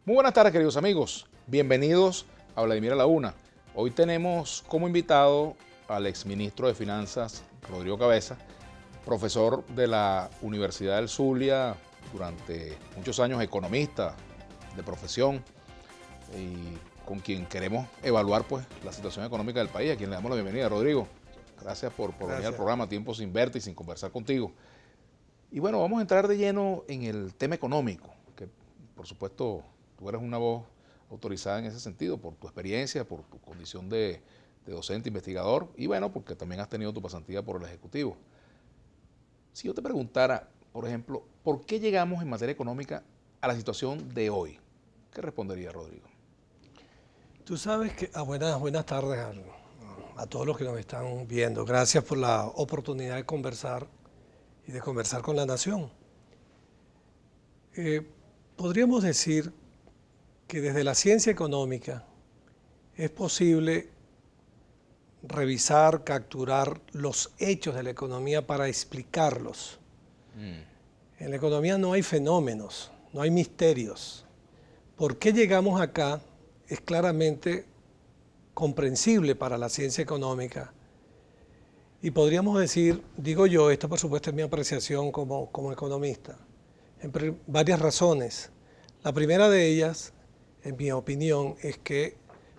Muy buenas tardes, queridos amigos. Bienvenidos a Vladimir a la Una. Hoy tenemos como invitado al exministro de Finanzas, Rodrigo Cabeza, profesor de la Universidad del Zulia, durante muchos años economista de profesión y con quien queremos evaluar pues la situación económica del país, a quien le damos la bienvenida. Rodrigo, gracias por venir al programa, tiempo sin verte y sin conversar contigo. Y bueno, vamos a entrar de lleno en el tema económico, que por supuesto tú eres una voz autorizada en ese sentido, por tu experiencia, por tu condición de docente, investigador, y bueno, porque también has tenido tu pasantía por el Ejecutivo. Si yo te preguntara, por ejemplo, ¿por qué llegamos en materia económica a la situación de hoy? ¿Qué respondería Rodrigo? Tú sabes que, buenas tardes a todos los que nos están viendo. Gracias por la oportunidad de conversar y de conversar con la nación. Podríamos decir que desde la ciencia económica es posible revisar, capturar los hechos de la economía para explicarlos. En la economía no hay fenómenos, no hay misterios. ¿Por qué llegamos acá? Es claramente comprensible para la ciencia económica. Y podríamos decir, digo yo, esto por supuesto es mi apreciación como economista, en varias razones. La primera de ellas, en mi opinión, es que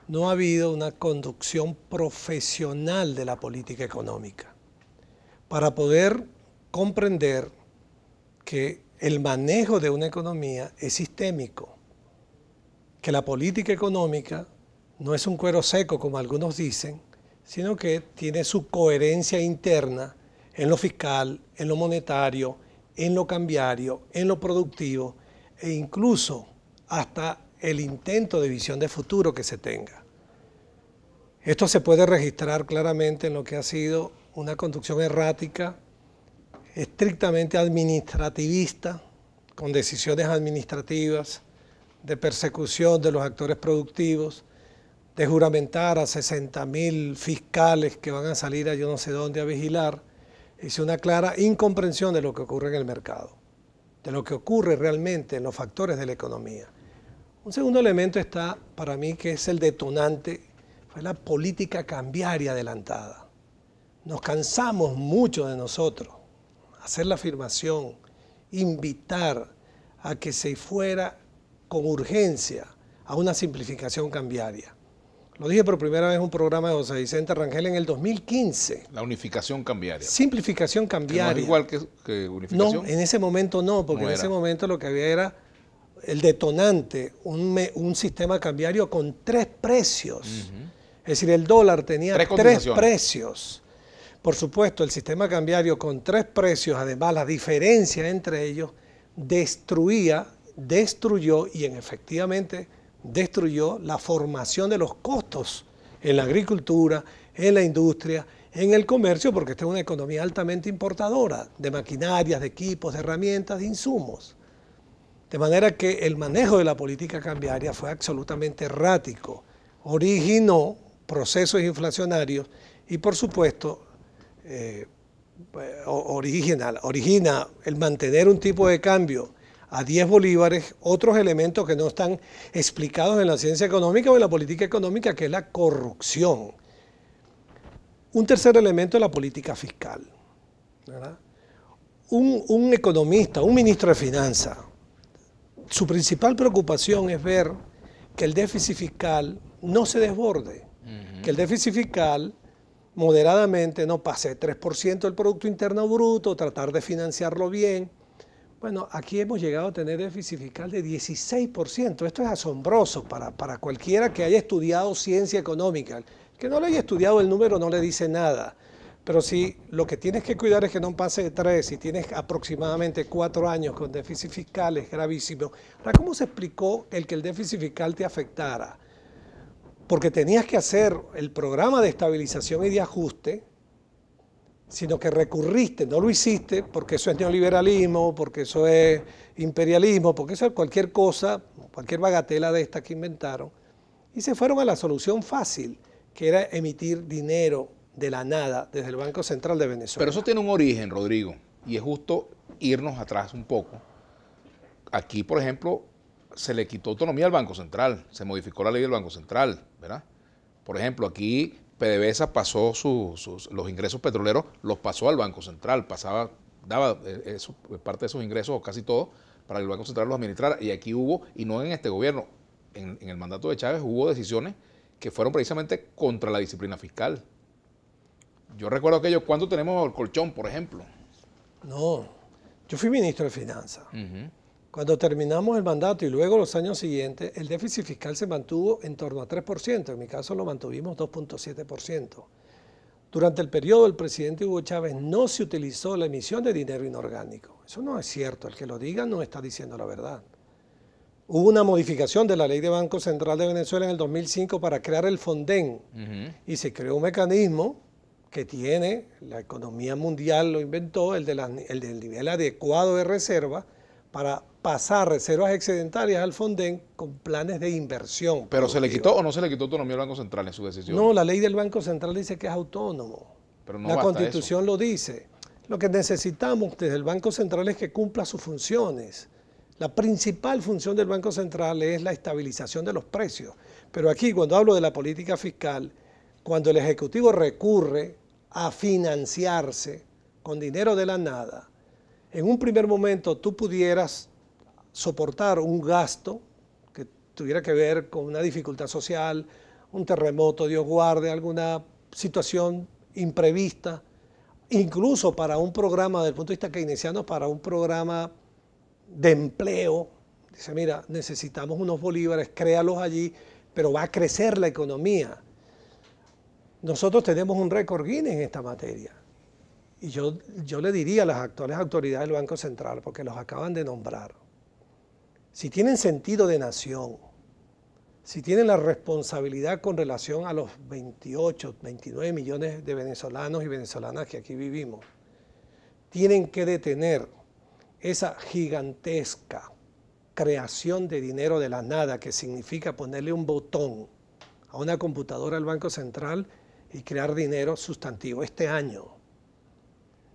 no ha habido una conducción profesional de la política económica para poder comprender que el manejo de una economía es sistémico, que la política económica no es un cuero seco como algunos dicen, sino que tiene su coherencia interna en lo fiscal, en lo monetario, en lo cambiario, en lo productivo e incluso hasta el intento de visión de futuro que se tenga. Esto se puede registrar claramente en lo que ha sido una conducción errática, estrictamente administrativista, con decisiones administrativas, de persecución de los actores productivos, de juramentar a 60.000 fiscales que van a salir a yo no sé dónde a vigilar, es una clara incomprensión de lo que ocurre en el mercado, de lo que ocurre realmente en los factores de la economía. Un segundo elemento está, para mí, que es el detonante, fue la política cambiaria adelantada. Nos cansamos mucho de nosotros hacer la afirmación, invitar a que se fuera con urgencia a una simplificación cambiaria. Lo dije por primera vez en un programa de José Vicente Rangel en el 2015. La unificación cambiaria. Simplificación cambiaria. ¿No es igual que unificación? No, en ese momento no, porque en ese momento lo que había era el detonante, un sistema cambiario con 3 precios. Es decir, el dólar tenía 3 precios. Por supuesto, el sistema cambiario con 3 precios, además la diferencia entre ellos, destruyó y efectivamente destruyó la formación de los costos en la agricultura, en la industria, en el comercio, porque esta es una economía altamente importadora de maquinarias, de equipos, de herramientas, de insumos. De manera que el manejo de la política cambiaria fue absolutamente errático, originó procesos inflacionarios y por supuesto origina el mantener un tipo de cambio a 10 bolívares, otros elementos que no están explicados en la ciencia económica o en la política económica, que es la corrupción. Un tercer elemento es la política fiscal, ¿verdad? Un economista, un ministro de Finanzas, su principal preocupación es ver que el déficit fiscal no se desborde, que el déficit fiscal moderadamente no pase 3% del Producto Interno Bruto, tratar de financiarlo bien. Bueno, aquí hemos llegado a tener déficit fiscal de 16%. Esto es asombroso para cualquiera que haya estudiado ciencia económica. El que no le haya estudiado el número no le dice nada. Pero si lo que tienes que cuidar es que no pase de 3, si tienes aproximadamente 4 años con déficit fiscal, es gravísimo. Ahora, ¿cómo se explicó el que el déficit fiscal te afectara? Porque tenías que hacer el programa de estabilización y de ajuste, sino que recurriste, no lo hiciste porque eso es neoliberalismo, porque eso es imperialismo, porque eso es cualquier cosa, cualquier bagatela de esta que inventaron, y se fueron a la solución fácil, que era emitir dinero de la nada desde el Banco Central de Venezuela. Pero eso tiene un origen, Rodrigo, y es justo irnos atrás un poco. Aquí, por ejemplo, se le quitó autonomía al Banco Central, se modificó la ley del Banco Central, ¿verdad? Por ejemplo, aquí PDVSA pasó los ingresos petroleros, los pasó al Banco Central, daba parte de esos ingresos, o casi todo, para que el Banco Central los administrara. Y aquí hubo, y no en este gobierno, en el mandato de Chávez hubo decisiones que fueron precisamente contra la disciplina fiscal. Yo recuerdo aquello, ¿cuánto tenemos el colchón, por ejemplo? No, yo fui ministro de Finanzas. Cuando terminamos el mandato y luego los años siguientes, el déficit fiscal se mantuvo en torno a 3%. En mi caso lo mantuvimos 2.7%. Durante el periodo del presidente Hugo Chávez no se utilizó la emisión de dinero inorgánico. Eso no es cierto. El que lo diga no está diciendo la verdad. Hubo una modificación de la ley de Banco Central de Venezuela en el 2005 para crear el Fonden. Y se creó un mecanismo que tiene, la economía mundial lo inventó, el del nivel adecuado de reserva, para pasar reservas excedentarias al Fonden con planes de inversión. ¿Pero se le quitó o no se le quitó autonomía al Banco Central en su decisión? No, la ley del Banco Central dice que es autónomo. Pero no la basta Constitución eso. Lo dice. Lo que necesitamos desde el Banco Central es que cumpla sus funciones. La principal función del Banco Central es la estabilización de los precios. Pero aquí, cuando hablo de la política fiscal, cuando el Ejecutivo recurre a financiarse con dinero de la nada, en un primer momento tú pudieras soportar un gasto que tuviera que ver con una dificultad social, un terremoto, Dios guarde, alguna situación imprevista, incluso para un programa, desde el punto de vista keynesiano, para un programa de empleo. Dice, mira, necesitamos unos bolívares, créalos allí, pero va a crecer la economía. Nosotros tenemos un récord Guinness en esta materia. Y yo le diría a las actuales autoridades del Banco Central, porque los acaban de nombrar, si tienen sentido de nación, si tienen la responsabilidad con relación a los 28, 29 millones de venezolanos y venezolanas que aquí vivimos, tienen que detener esa gigantesca creación de dinero de la nada, que significa ponerle un botón a una computadora del Banco Central y crear dinero sustantivo. Este año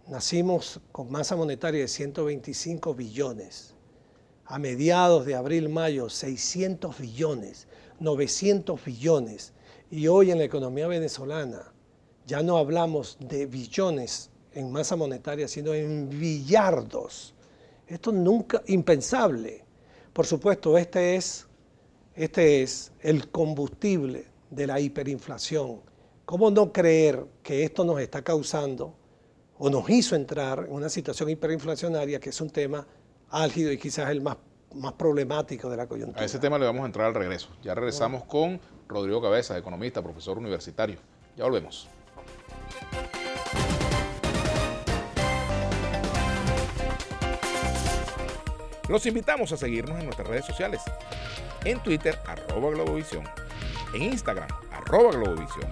nacimos con masa monetaria de 125 billones. A mediados de abril, mayo, 600 billones, 900 billones. Y hoy en la economía venezolana ya no hablamos de billones en masa monetaria, sino en billardos. Esto nunca, impensable. Por supuesto, este es el combustible de la hiperinflación. ¿Cómo no creer que esto nos está causando o nos hizo entrar en una situación hiperinflacionaria, que es un tema álgido y quizás el más problemático de la coyuntura? A ese tema le vamos a entrar al regreso. Ya regresamos con Rodrigo Cabezas, economista, profesor universitario. Ya volvemos. Los invitamos a seguirnos en nuestras redes sociales. En Twitter, @Globovisión. En Instagram, @Globovisión.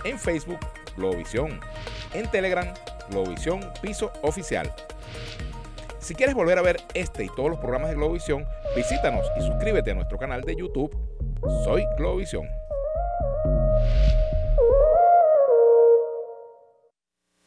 En Facebook, Globovisión. En Telegram, Globovisión Piso Oficial. Si quieres volver a ver este y todos los programas de Globovisión, visítanos y suscríbete a nuestro canal de YouTube. Soy Globovisión.